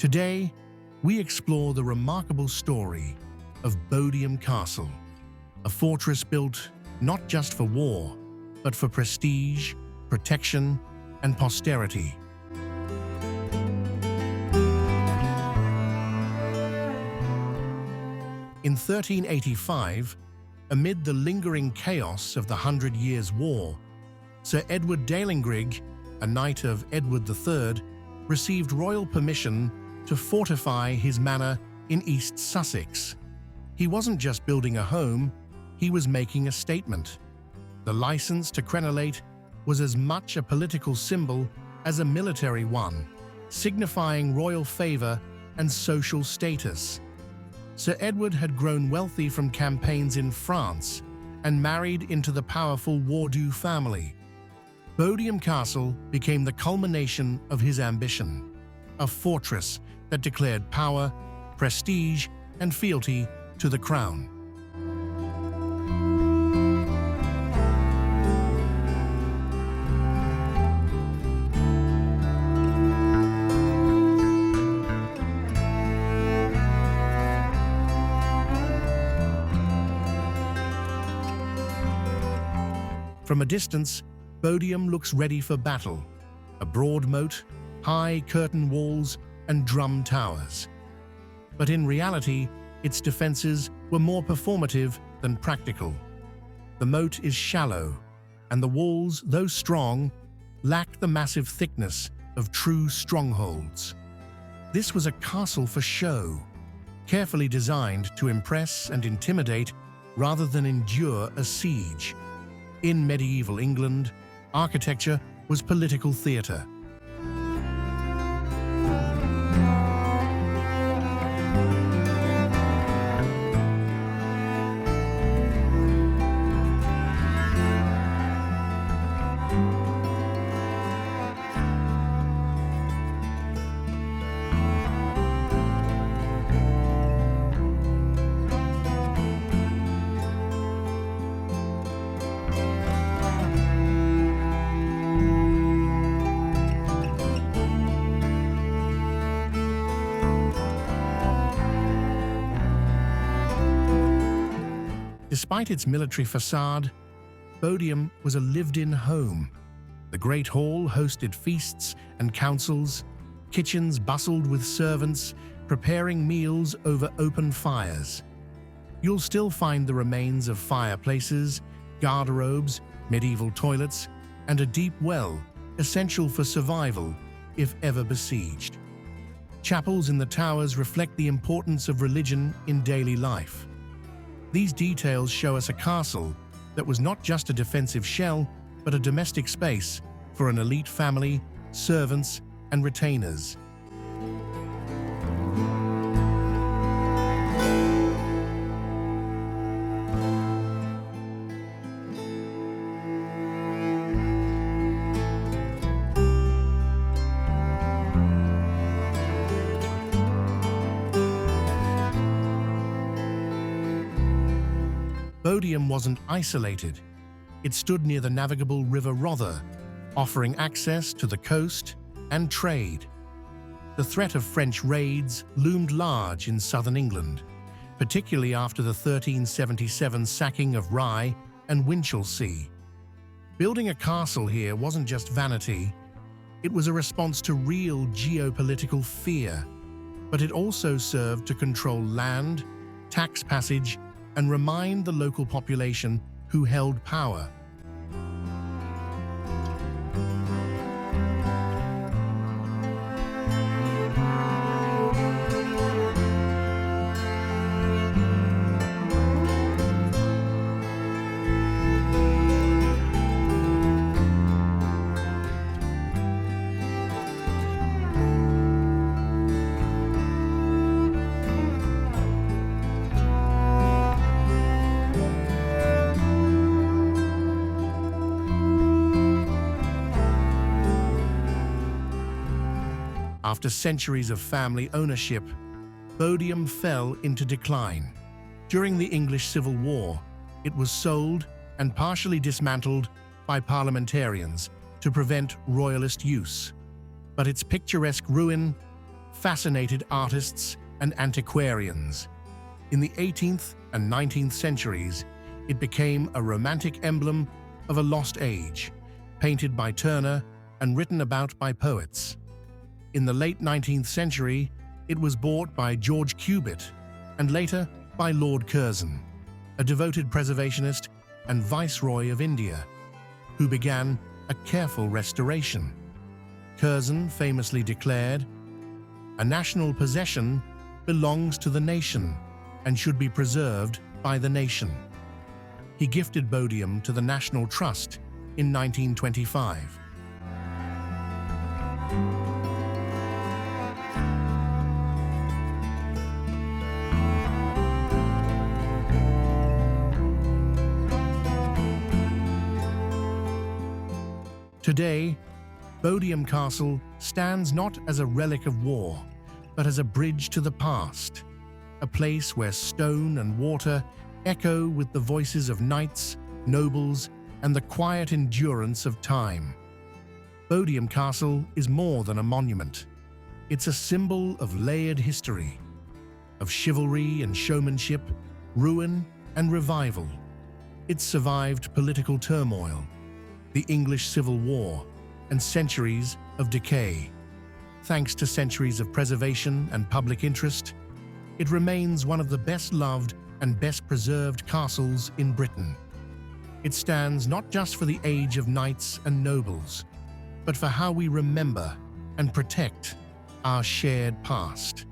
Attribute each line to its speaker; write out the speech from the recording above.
Speaker 1: Today, we explore the remarkable story of Bodiam Castle, a fortress built not just for war, but for prestige, protection, and posterity. In 1385, amid the lingering chaos of the Hundred Years' War, Sir Edward Dalyngrigge, a knight of Edward III, received royal permission to fortify his manor in East Sussex. He wasn't just building a home, he was making a statement. The license to crenellate was as much a political symbol as a military one, signifying royal favor and social status. Sir Edward had grown wealthy from campaigns in France and married into the powerful Wardour family. Bodiam Castle became the culmination of his ambition, a fortress that declared power, prestige, and fealty to the crown. From a distance, Bodiam looks ready for battle. A broad moat, high curtain walls, and drum towers. But in reality, its defenses were more performative than practical. The moat is shallow, and the walls, though strong, lack the massive thickness of true strongholds. This was a castle for show, carefully designed to impress and intimidate rather than endure a siege. In medieval England, architecture was political theatre. Despite its military facade, Bodiam was a lived-in home. The Great Hall hosted feasts and councils, kitchens bustled with servants, preparing meals over open fires. You'll still find the remains of fireplaces, garderobes, medieval toilets, and a deep well, essential for survival if ever besieged. Chapels in the towers reflect the importance of religion in daily life. These details show us a castle that was not just a defensive shell, but a domestic space for an elite family, servants, and retainers. Bodiam wasn't isolated. It stood near the navigable River Rother, offering access to the coast and trade. The threat of French raids loomed large in southern England, particularly after the 1377 sacking of Rye and Winchelsea. Building a castle here wasn't just vanity, it was a response to real geopolitical fear, but it also served to control land, tax passage, and remind the local population who held power. After centuries of family ownership, Bodiam fell into decline. During the English Civil War, it was sold and partially dismantled by parliamentarians to prevent royalist use. But its picturesque ruin fascinated artists and antiquarians. In the 18th and 19th centuries, it became a romantic emblem of a lost age, painted by Turner and written about by poets. In the late 19th century, it was bought by George Cubitt and later by Lord Curzon, a devoted preservationist and Viceroy of India, who began a careful restoration. Curzon famously declared, "A national possession belongs to the nation and should be preserved by the nation." He gifted Bodiam to the National Trust in 1925. Today, Bodiam Castle stands not as a relic of war, but as a bridge to the past, a place where stone and water echo with the voices of knights, nobles, and the quiet endurance of time. Bodiam Castle is more than a monument. It's a symbol of layered history, of chivalry and showmanship, ruin and revival. It survived political turmoil, the English Civil War, and centuries of decay. Thanks to centuries of preservation and public interest, it remains one of the best-loved and best-preserved castles in Britain. It stands not just for the age of knights and nobles, but for how we remember and protect our shared past.